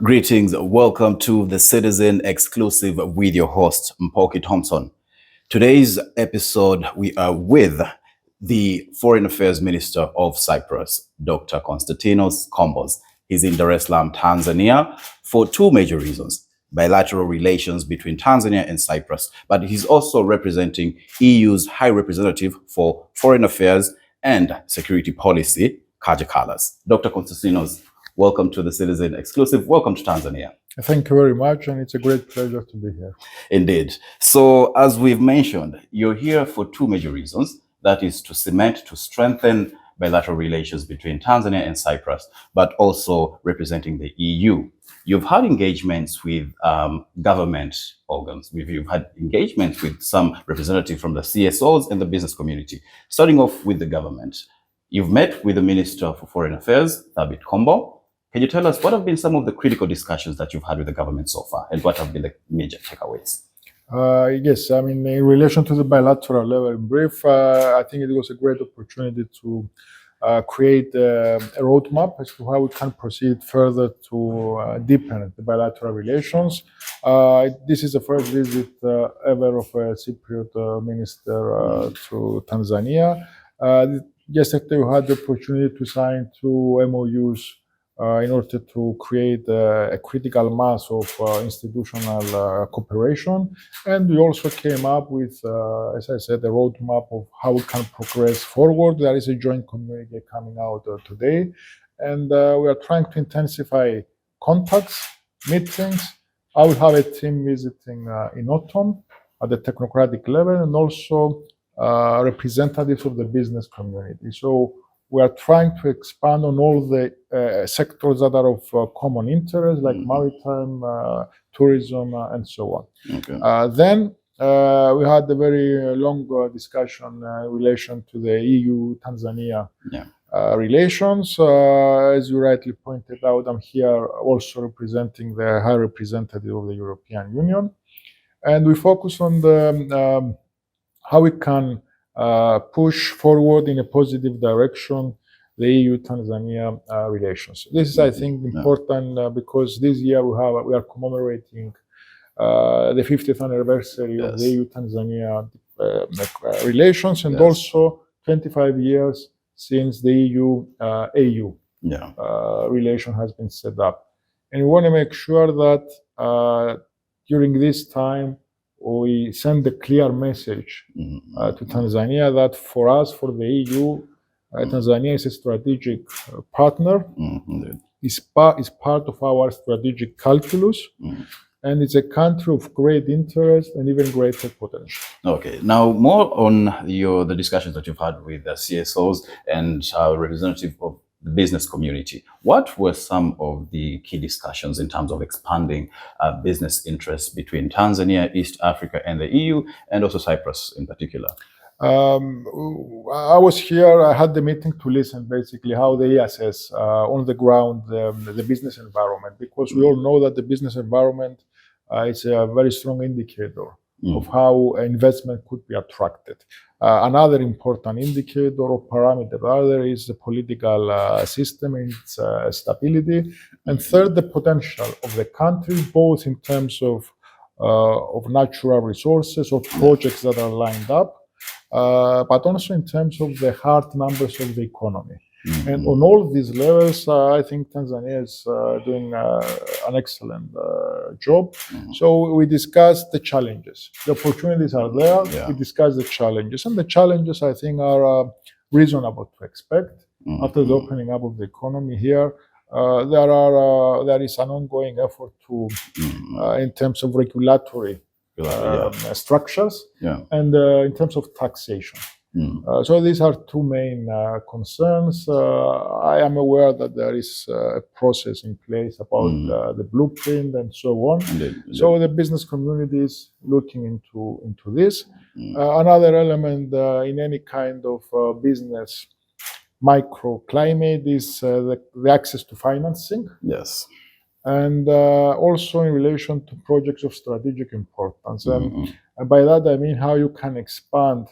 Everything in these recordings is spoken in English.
Greetings, welcome to the Citizen Exclusive with your host, Mpoki Thompson. Today's episode, we are with the Foreign Affairs Minister of Cyprus, Dr. Constantinos Kombos. He's in Dar es Salaam, Tanzania, for two major reasons: bilateral relations between Tanzania and Cyprus, but he's also representing EU's High Representative for Foreign Affairs and Security Policy, Kaja Kallas. Dr. Constantinos, welcome to the Citizen Exclusive. Welcome to Tanzania. Thank you very much, and it's a great pleasure to be here. Indeed. So, as we've mentioned, you're here for two major reasons. That is to cement, to strengthen bilateral relations between Tanzania and Cyprus, but also representing the EU. You've had engagements with government organs. You've had engagements with some representatives from the CSOs and the business community. Starting off with the government, you've met with the Minister for Foreign Affairs, Thabit Kombo. Can you tell us what have been some of the critical discussions that you've had with the government so far, and what have been the major takeaways? Yes, I mean, in relation to the bilateral level, in brief, I think it was a great opportunity to create a roadmap as to how we can proceed further to deepen the bilateral relations. This is the first visit ever of a Cypriot minister to Tanzania. Yesterday, we had the opportunity to sign two MOUs in order to create a critical mass of institutional cooperation. And we also came up with, as I said, a roadmap of how we can progress forward. There is a joint communique coming out today. And we are trying to intensify contacts, meetings. I will have a team visiting in autumn at the technocratic level, and also representatives of the business community. So we are trying to expand on all the sectors that are of common interest, like maritime, tourism, and so on. Okay. Then we had a very long discussion in relation to the EU-Tanzania relations. As you rightly pointed out, I'm here also representing the High Representative of the European Union. And we focus on the how we can push forward in a positive direction the EU-Tanzania relations. This is, I think, important because this year we are commemorating the 50th anniversary of the EU-Tanzania relations, and also 25 years since the EU-AU relation has been set up. And we want to make sure that during this time, we send a clear message to Tanzania that for us, for the EU, Tanzania is a strategic partner, is part of our strategic calculus, and it's a country of great interest and even greater potential. Okay, now more on the discussions that you've had with the CSOs and representative of the business community. What were some of the key discussions in terms of expanding business interests between Tanzania, East Africa, and the EU, and also Cyprus in particular? I was here, I had the meeting to listen basically how they assess on the ground the business environment, because we all know that the business environment is a very strong indicator of how investment could be attracted. Another important indicator or parameter rather is the political system and its stability. And third, the potential of the country, both in terms of natural resources or projects that are lined up, but also in terms of the hard numbers of the economy. And on all these levels, I think Tanzania is doing an excellent job. So we discussed the challenges. The opportunities are there. We discussed the challenges. And the challenges, I think, are reasonable to expect. After the opening up of the economy here, there is an ongoing effort to, in terms of regulatory structures and in terms of taxation. So these are two main concerns. I am aware that there is a process in place about the blueprint and so on. So the business community is looking into this. Another element in any kind of business microclimate is the access to financing. Yes. And also in relation to projects of strategic importance. And by that, I mean how you can expand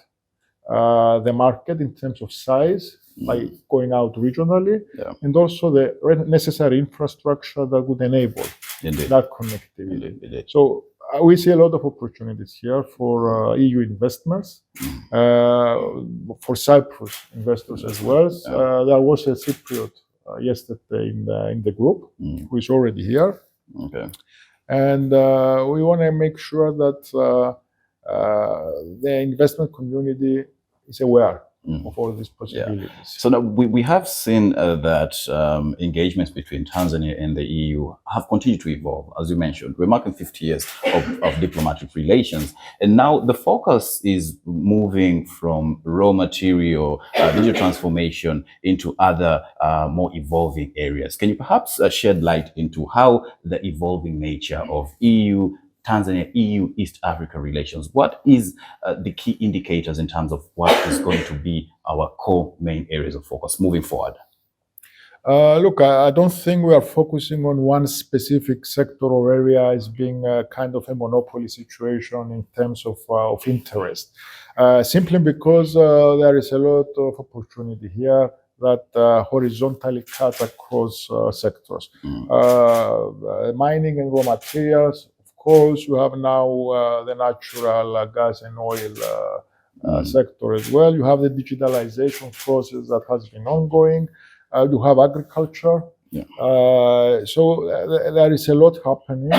the market in terms of size by going out regionally, Yeah. and also the necessary infrastructure that would enable Indeed. that connectivity. Indeed. So we see a lot of opportunities here for EU investments, for Cyprus investors as well. There was a Cypriot yesterday in the group who is already here. Okay. And we want to make sure that the investment community is aware of all these possibilities. So now we have seen that engagements between Tanzania and the EU have continued to evolve. As you mentioned, we're marking 50 years of diplomatic relations. And now the focus is moving from raw material, digital transformation into other more evolving areas. Can you perhaps shed light into how the evolving nature of Tanzania, EU, East Africa relations? What is the key indicators in terms of what is going to be our core main areas of focus moving forward? Look, I don't think we are focusing on one specific sector or area as being a kind of a monopoly situation in terms of interest, simply because there is a lot of opportunity here that horizontally cut across sectors. Mining and raw materials, of course, you have now the natural gas and oil sector as well. You have the digitalization process that has been ongoing. You have agriculture. So there is a lot happening,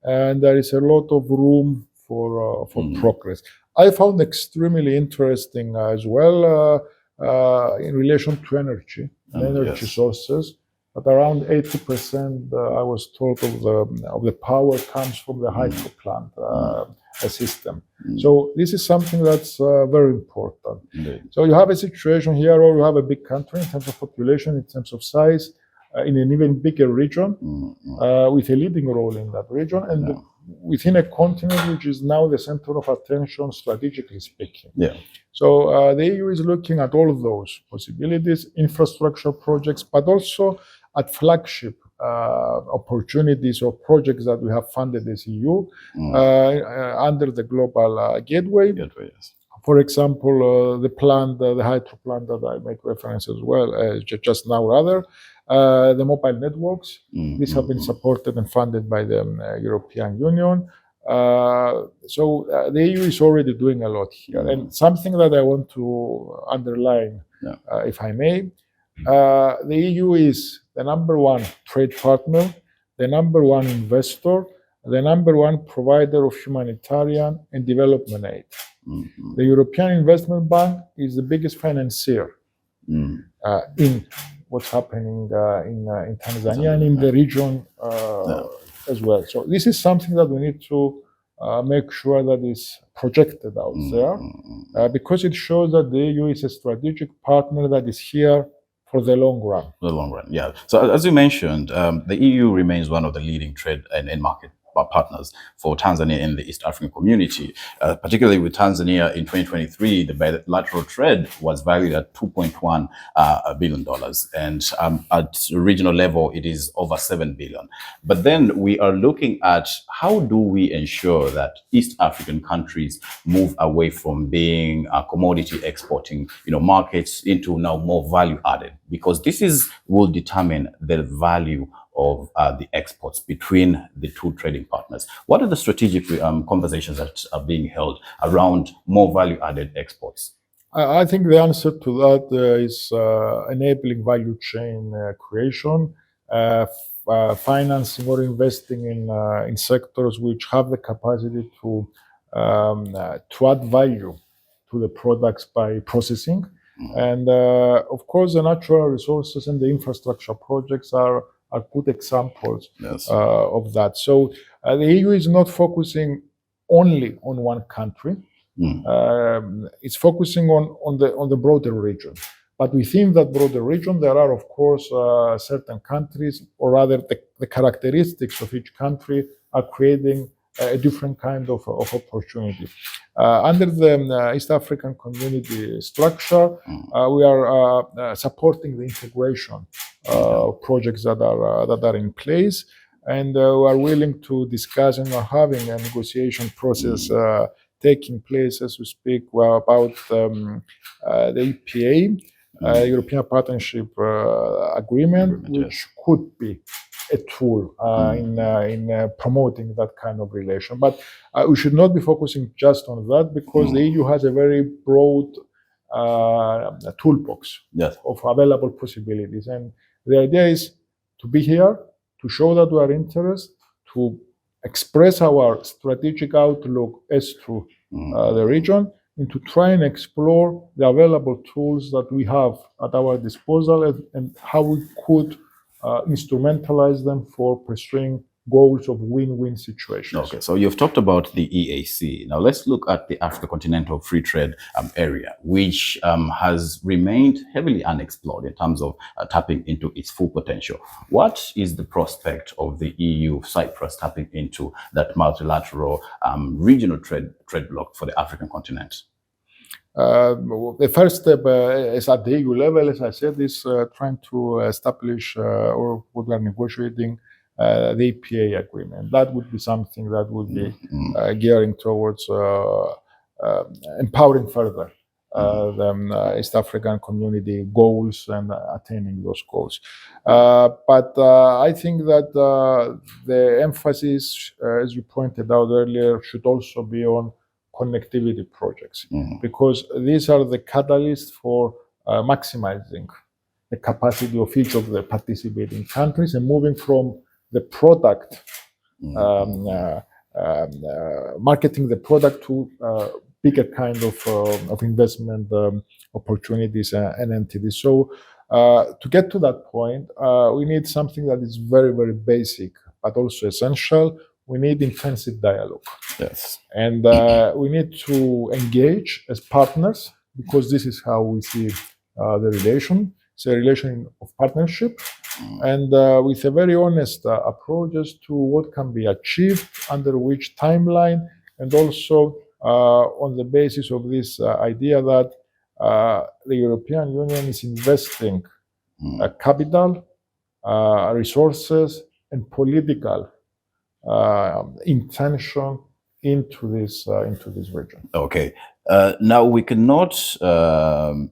and there is a lot of room for progress. I found extremely interesting as well in relation to energy and energy sources. But around 80%, I was told, of the power comes from the hydro plant system. So this is something that's very important. So you have a situation here where you have a big country in terms of population, in terms of size, in an even bigger region, with a leading role in that region, and within a continent which is now the center of attention, strategically speaking. So the EU is looking at all of those possibilities, infrastructure projects, but also at flagship opportunities or projects that we have funded as EU under the global gateway. For example, the hydro plant that I make reference as well, just now rather, the mobile networks. These have been supported and funded by the European Union. So the EU is already doing a lot here. And something that I want to underline, if I may, the EU is the number one trade partner, the number one investor, the number one provider of humanitarian and development aid. The European Investment Bank is the biggest financier in what's happening in Tanzania and in the region as well. So this is something that we need to make sure that is projected out there, because it shows that the EU is a strategic partner that is here for the long run. The long run, yeah. So as you mentioned, the EU remains one of the leading trade and market partners for Tanzania in the East African community, particularly with Tanzania in 2023, the bilateral trade was valued at $2.1 billion. And at regional level, it is over 7 billion. But then we are looking at how do we ensure that East African countries move away from being commodity exporting, markets into now more value added, because this will determine the value of the exports between the two trading partners. What are the strategic conversations that are being held around more value-added exports? I think the answer to that is enabling value chain creation, financing or investing in sectors which have the capacity to add value to the products by processing. And of course, the natural resources and the infrastructure projects are good examples of that. So the EU is not focusing only on one country. It's focusing on the broader region. But within that broader region, there are, of course, certain countries, or rather the characteristics of each country are creating a different kind of opportunity. Under the East African Community structure, we are supporting the integration projects that are in place, and we are willing to discuss and are having a negotiation process taking place as we speak about the EPA. European Partnership Agreement, which could be a tool in promoting that kind of relation. But we should not be focusing just on that, because the EU has a very broad toolbox of available possibilities. And the idea is to be here, to show that we are interested, to express our strategic outlook as to the region, and to try and explore the available tools that we have at our disposal, and how we could instrumentalize them for pursuing goals of win-win situations. Okay, so you've talked about the EAC. Now let's look at the Africa Continental Free Trade area, which has remained heavily unexplored in terms of tapping into its full potential. What is the prospect of the EU, Cyprus, tapping into that multilateral regional trade bloc for the African continent? The first step is at the EU level, as I said, is trying to establish or what we are negotiating the EPA agreement. That would be something that would be gearing towards empowering further the East African community goals and attaining those goals. But I think that the emphasis, as you pointed out earlier, should also be on connectivity projects, because these are the catalysts for maximizing the capacity of each of the participating countries and moving from the product, marketing the product to bigger kind of investment opportunities and entities. So to get to that point, we need something that is very, very basic, but also essential. We need intensive dialogue. Yes. And we need to engage as partners, because this is how we see the relation. It's a relation of partnership, and with a very honest approach as to what can be achieved, under which timeline, and also on the basis of this idea that the European Union is investing capital, resources, and political intention into this region. Okay. Now, we cannot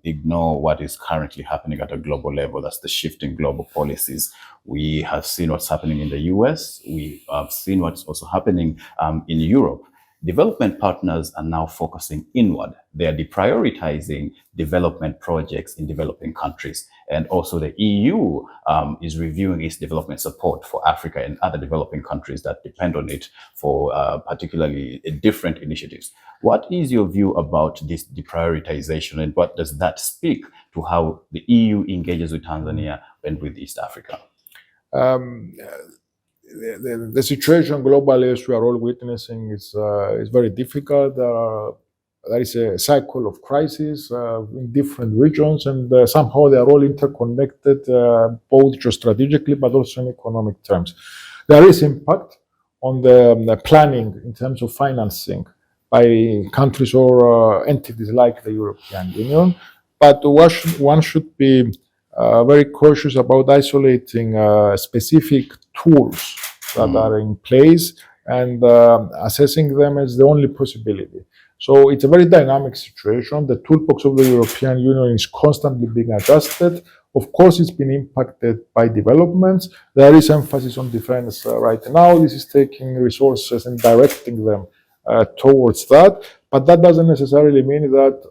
ignore what is currently happening at a global level. That's the shifting global policies. We have seen what's happening in the US. We have seen what's also happening in Europe. Development partners are now focusing inward. They are deprioritizing development projects in developing countries. And also the EU is reviewing its development support for Africa and other developing countries that depend on it for particularly different initiatives. What is your view about this deprioritization, and what does that speak to how the EU engages with Tanzania and with East Africa? The situation globally, as we are all witnessing, is very difficult. There is a cycle of crisis in different regions, and somehow they are all interconnected, both geostrategically but also in economic terms. There is impact on the planning in terms of financing by countries or entities like the European Union, but one should be very cautious about isolating specific tools that are in place and assessing them as the only possibility. So it's a very dynamic situation. The toolbox of the European Union is constantly being adjusted. Of course, it's been impacted by developments. There is emphasis on defense right now. This is taking resources and directing them towards that. But that doesn't necessarily mean that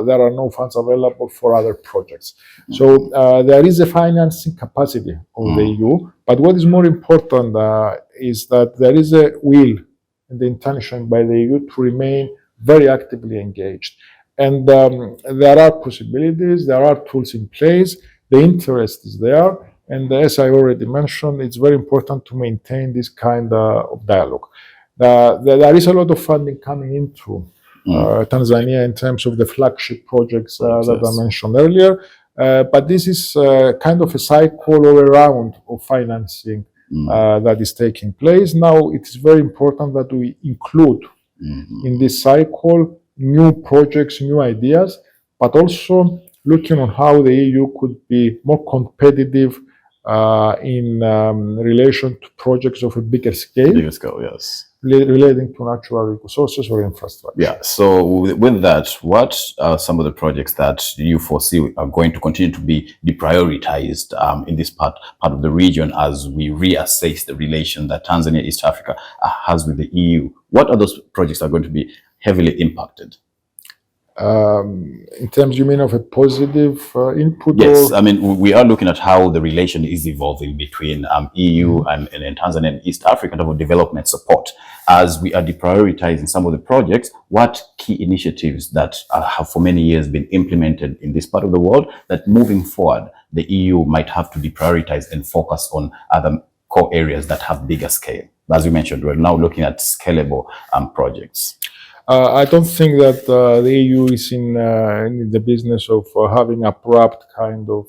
there are no funds available for other projects. So there is a financing capacity of the EU. But what is more important is that there is a will and the intention by the EU to remain very actively engaged. And there are possibilities, there are tools in place, the interest is there. And as I already mentioned, it's very important to maintain this kind of dialogue. There is a lot of funding coming into Tanzania in terms of the flagship projects that I mentioned earlier. But this is kind of a cycle or a round of financing that is taking place. Now, it is very important that we include in this cycle new projects, new ideas, but also looking on how the EU could be more competitive in relation to projects of a bigger scale. Bigger scale, yes. relating to natural resources or infrastructure. Yeah. So with that, what are some of the projects that you foresee are going to continue to be deprioritized in this part of the region as we reassess the relation that Tanzania, East Africa has with the EU? What are those projects that are going to be heavily impacted? In terms, you mean, of a positive input? Yes, I mean, we are looking at how the relation is evolving between EU and Tanzania and East Africa in terms of development support. As we are deprioritizing some of the projects, what key initiatives that have for many years been implemented in this part of the world that moving forward, the EU might have to deprioritize and focus on other core areas that have bigger scale? As you mentioned, we're now looking at scalable projects. I don't think that the EU is in the business of having abrupt kind of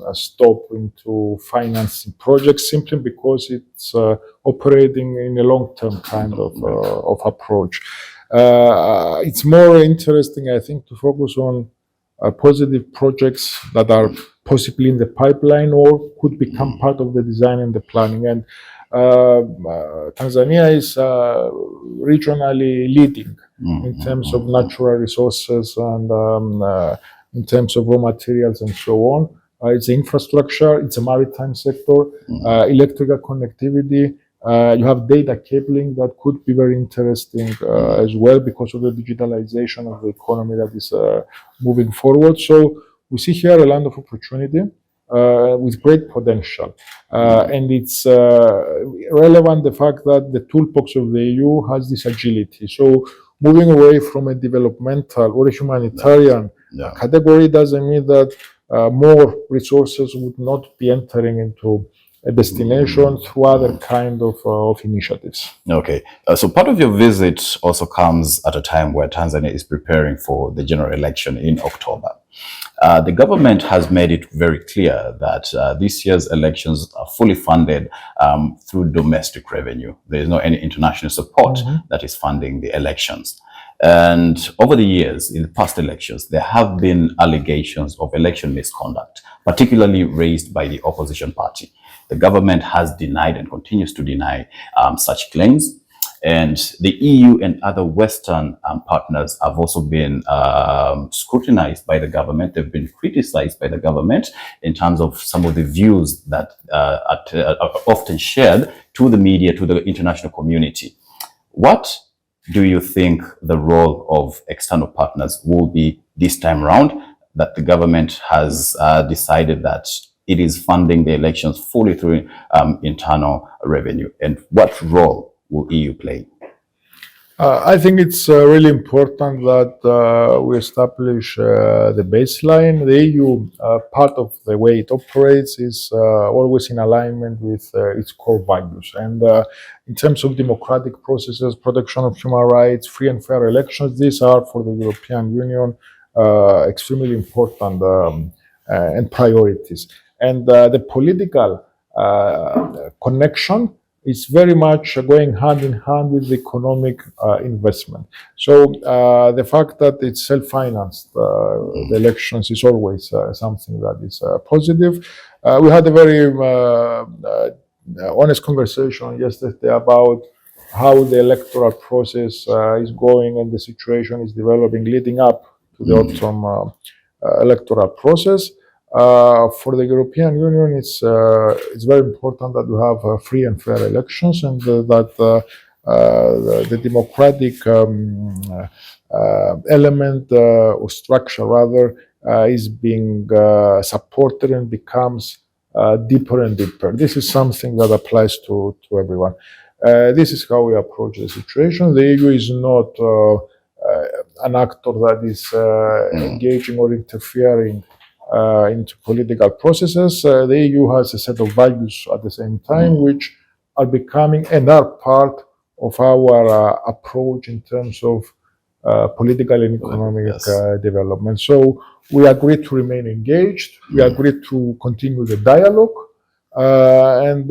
a stop into financing projects simply because it's operating in a long-term kind of approach. It's more interesting, I think, to focus on positive projects that are possibly in the pipeline or could become part of the design and the planning. And Tanzania is regionally leading in terms of natural resources and in terms of raw materials and so on. It's infrastructure, it's a maritime sector, electrical connectivity. You have data cabling that could be very interesting as well because of the digitalization of the economy that is moving forward. So we see here a land of opportunity with great potential. And it's relevant the fact that the toolbox of the EU has this agility. So moving away from a developmental or a humanitarian category doesn't mean that more resources would not be entering into a destination through other kind of initiatives. Okay, so part of your visit also comes at a time where Tanzania is preparing for the general election in October. The government has made it very clear that this year's elections are fully funded through domestic revenue. There is no any international support that is funding the elections. And over the years, in the past elections, there have been allegations of election misconduct, particularly raised by the opposition party. The government has denied and continues to deny such claims. And the EU and other Western partners have also been scrutinized by the government. They've been criticized by the government in terms of some of the views that are often shared to the media, to the international community. What do you think the role of external partners will be this time around, that the government has decided that it is funding the elections fully through internal revenue? And what role will EU play? I think it's really important that we establish the baseline. The EU, part of the way it operates, is always in alignment with its core values. And in terms of democratic processes, protection of human rights, free and fair elections, these are for the European Union extremely important and priorities. And the political connection is very much going hand in hand with the economic investment. So the fact that it's self-financed, the elections, is always something that is positive. We had a very honest conversation yesterday about how the electoral process is going and the situation is developing leading up to the autumn electoral process. For the European Union, it's very important that we have free and fair elections, and that the democratic element or structure rather is being supported and becomes deeper and deeper. This is something that applies to everyone. This is how we approach the situation. The EU is not an actor that is engaging or interfering into political processes. The EU has a set of values at the same time, which are becoming and are part of our approach in terms of political and economic development. So we agree to remain engaged. We agree to continue the dialogue. And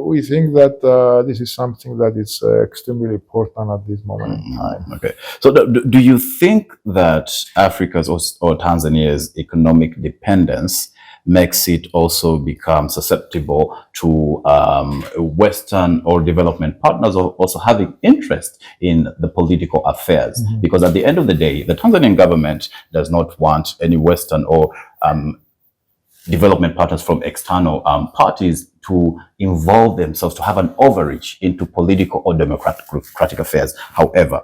we think that this is something that is extremely important at this moment in time. Okay. So do you think that Africa's or Tanzania's economic dependence makes it also become susceptible to Western or development partners also having interest in the political affairs. Because at the end of the day, the Tanzanian government does not want any Western or development partners from external parties to involve themselves, to have an overreach into political or democratic affairs. However,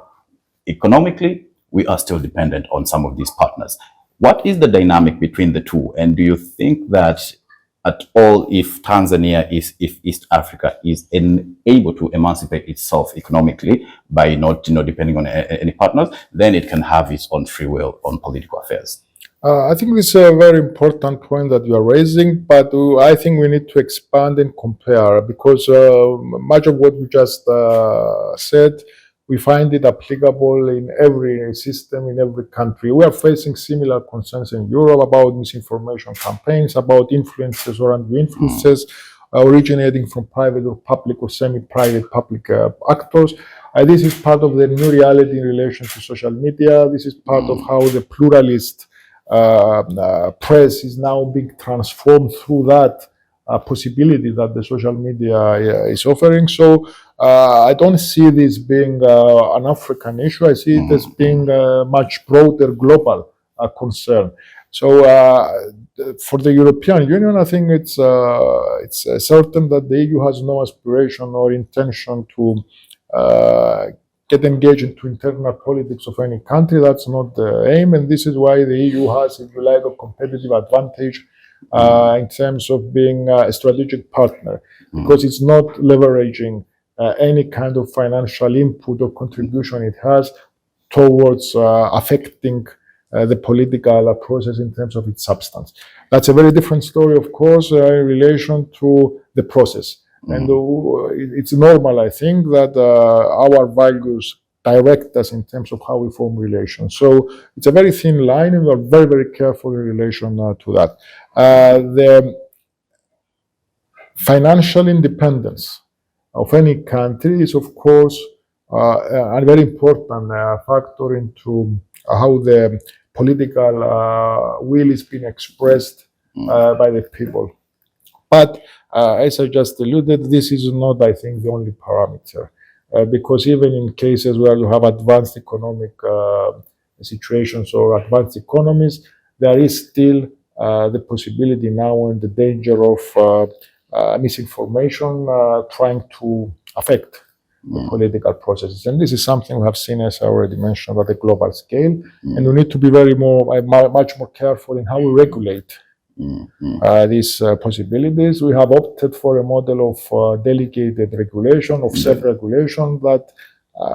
economically, we are still dependent on some of these partners. What is the dynamic between the two? And do you think that at all, if East Africa is able to emancipate itself economically by not depending on any partners, then it can have its own free will on political affairs? I think this is a very important point that you are raising, but I think we need to expand and compare, because much of what we just said, we find it applicable in every system, in every country. We are facing similar concerns in Europe about misinformation campaigns, about influences or undue-influences originating from private or public or semi-private public actors. This is part of the new reality in relation to social media. This is part of how the pluralist press is now being transformed through that possibility that the social media is offering. So I don't see this being an African issue. I see it as being a much broader global concern. So for the European Union, I think it's certain that the EU has no aspiration or intention to get engaged into internal politics of any country. That's not the aim, and this is why the EU has, if you like, a competitive advantage in terms of being a strategic partner, because it's not leveraging any kind of financial input or contribution it has towards affecting the political process in terms of its substance. That's a very different story, of course, in relation to the process. And it's normal, I think, that our values direct us in terms of how we form relations. So it's a very thin line, and we're very, very careful in relation to that. The financial independence of any country is, of course, a very important factor into how the political will is being expressed by the people. But as I just alluded, this is not, I think, the only parameter, because even in cases where you have advanced economic situations or advanced economies, there is still the possibility now and the danger of misinformation trying to affect the political processes. And this is something we have seen, as I already mentioned, at a global scale. And we need to be much more careful in how we regulate these possibilities. We have opted for a model of delegated regulation, of self-regulation, that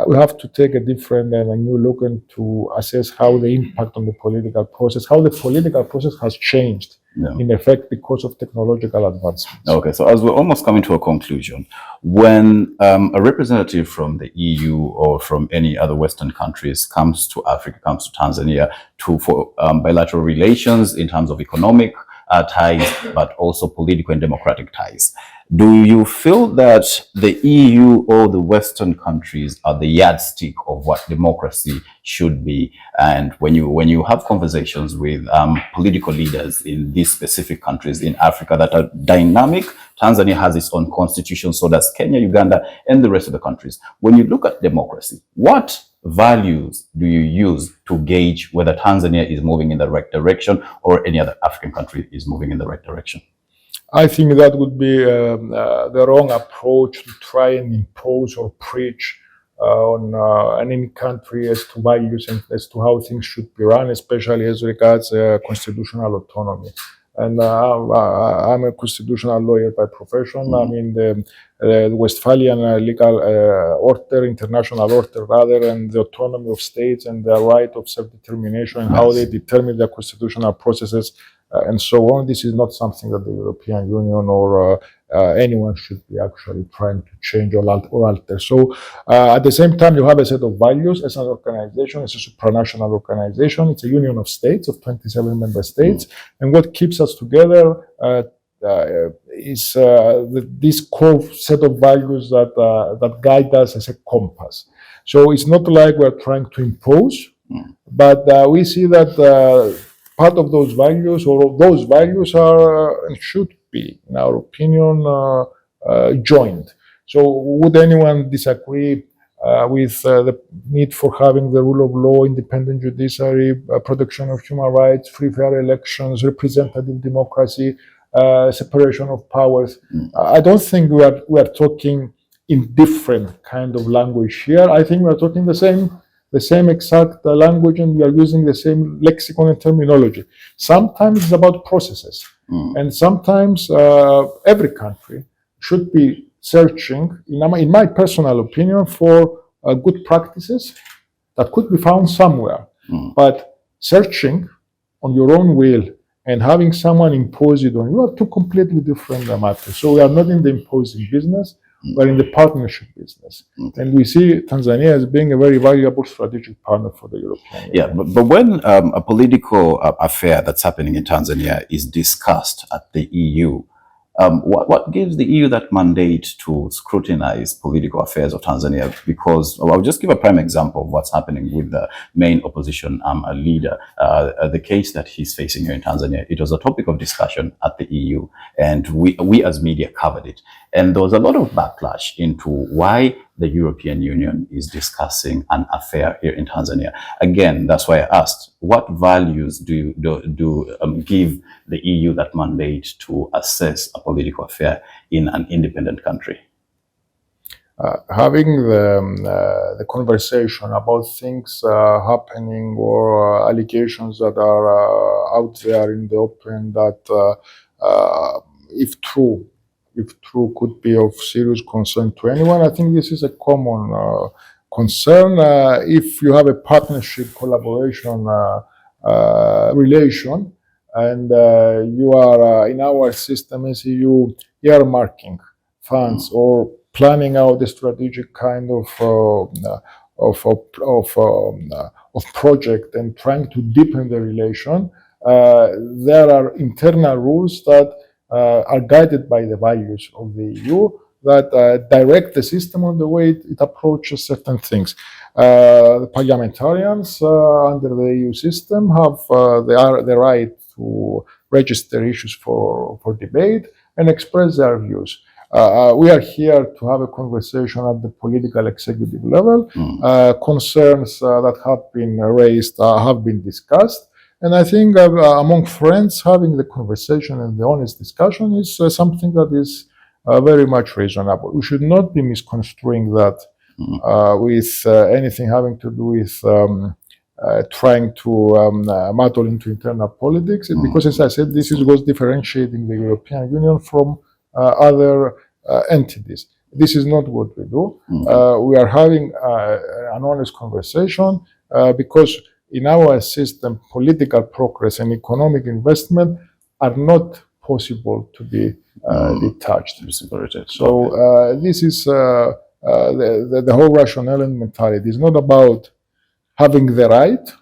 we have to take a different and a new look and to assess how the impact on the political process, how the political process has changed in effect because of technological advancements. Okay, so as we're almost coming to a conclusion, when a representative from the EU or from any other Western countries comes to Africa, comes to Tanzania for bilateral relations in terms of economic ties, but also political and democratic ties, do you feel that the EU or the Western countries are the yardstick of what democracy should be? And when you have conversations with political leaders in these specific countries in Africa that are dynamic, Tanzania has its own constitution, so does Kenya, Uganda, and the rest of the countries. When you look at democracy, what values do you use to gauge whether Tanzania is moving in the right direction or any other African country is moving in the right direction? I think that would be the wrong approach to try and impose or preach on any country as to values and as to how things should be run, especially as regards constitutional autonomy. And I'm a constitutional lawyer by profession. I mean, the Westphalian legal order, international order rather, and the autonomy of states and their right of self-determination and how they determine their constitutional processes and so on. This is not something that the European Union or anyone should be actually trying to change or alter. So at the same time, you have a set of values as an organization, as a supranational organization. It's a union of states, of 27 member states. And what keeps us together is this core set of values that guide us as a compass. So it's not like we're trying to impose, but we see that part of those values, or those values are and should be, in our opinion, joined. So would anyone disagree with the need for having the rule of law, independent judiciary, protection of human rights, free fair elections, representative democracy, separation of powers? I don't think we are talking in different kind of language here. I think we are talking the same exact language, and we are using the same lexicon and terminology. Sometimes it's about processes, and sometimes every country should be searching, in my personal opinion, for good practices that could be found somewhere. But searching on your own will and having someone impose it on you are two completely different matters. So we are not in the imposing business, we're in the partnership business. And we see Tanzania as being a very valuable strategic partner for the European Union. Yeah, but when a political affair that's happening in Tanzania is discussed at the EU, what gives the EU that mandate to scrutinize political affairs of Tanzania? Because I'll just give a prime example of what's happening with the main opposition leader. The case that he's facing here in Tanzania, it was a topic of discussion at the EU, and we as media covered it. And there was a lot of backlash into why the European Union is discussing an affair here in Tanzania. Again, that's why I asked, what values do give the EU that mandate to assess a political affair in an independent country? Having the conversation about things happening, or allegations that are out there in the open that, if true, could be of serious concern to anyone. I think this is a common concern. If you have a partnership, collaboration relation, and you are in our system as EU earmarking funds or planning out a strategic kind of project and trying to deepen the relation, there are internal rules that are guided by the values of the EU that direct the system on the way it approaches certain things. The parliamentarians under the EU system have the right to register issues for debate and express their views. We are here to have a conversation at the political executive level. Concerns that have been raised have been discussed. And I think among friends, having the conversation and the honest discussion is something that is very much reasonable. We should not be misconstruing that with anything having to do with trying to muddle into internal politics. Because, as I said, this is what's differentiating the European Union from other entities. This is not what we do. We are having an honest conversation because in our system, political progress and economic investment are not possible to be detached. So this is the whole rationale and mentality. It's not about having the right.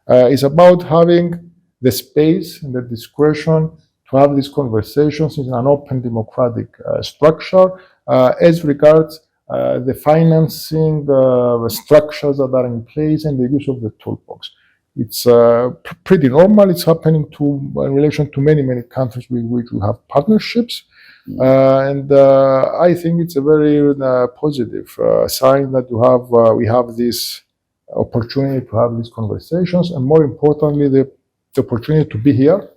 It's about having the space and the discretion to have these conversations in an open democratic structure as regards the financing structures that are in place and the use of the toolbox. It's pretty normal. It's happening in relation to many countries with which we have partnerships. And I think it's a very positive sign that we have this opportunity to have these conversations, and more importantly, the opportunity to be here,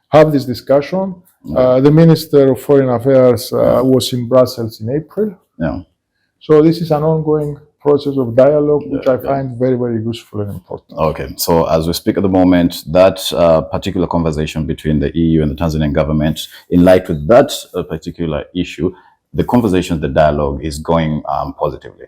have this discussion. The Minister of Foreign Affairs was in Brussels in April. So this is an ongoing process of dialogue, which I find very, very useful and important. Okay, so as we speak at the moment, that particular conversation between the EU and the Tanzanian government, in light with that particular issue, the conversation, the dialogue is going positively.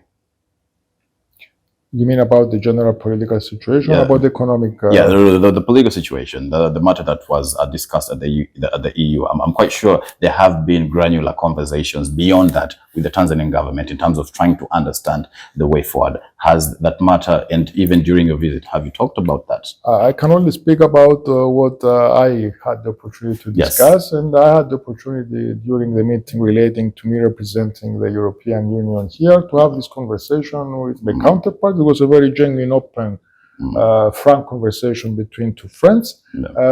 You mean about the general political situation, or about the economic? The political situation, the matter that was discussed at the EU. I'm quite sure there have been granular conversations beyond that with the Tanzanian government in terms of trying to understand the way forward. Has that matter, and even during your visit, have you talked about that? I can only speak about what I had the opportunity to discuss, and I had the opportunity during the meeting relating to me representing the European Union here to have this conversation with my counterpart. It was a very genuine, open frank conversation between two friends.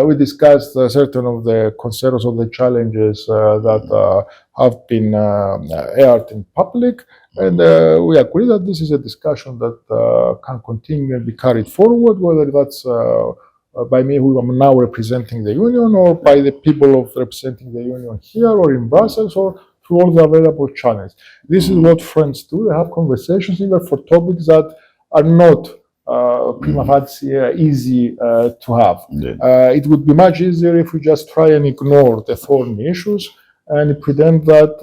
We discussed certain of the concerns or the challenges that have been aired in public, and we agree that this is a discussion that can continue and be carried forward, whether that's by me, who am now representing the union, or by the people of representing the union here or in Brussels, or through all the available channels. This is what friends do. They have conversations even for topics that are not prima facie easy to have. It would be much easier if we just try and ignore the thorny issues and pretend that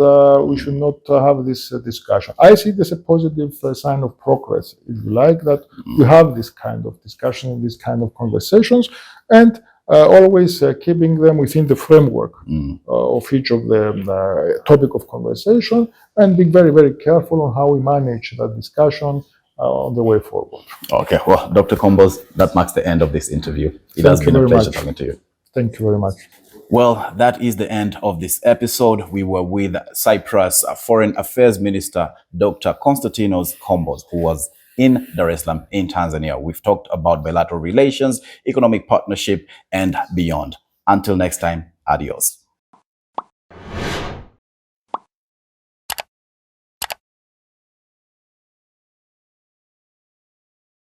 we should not have this discussion. I see this as a positive sign of progress, if you like, that we have this kind of discussion, this kind of conversations, and always keeping them within the framework of each of the topic of conversation, and being very, very careful on how we manage that discussion on the way forward. Okay, well, Dr. Kombos, that marks the end of this interview. It has been a pleasure talking to you. Thank you very much. Well, that is the end of this episode. We were with Cyprus Foreign Affairs Minister, Dr. Constantinos Kombos, who was in Dar es Salaam in Tanzania. We've talked about bilateral relations, economic partnership, and beyond. Until next time, adios.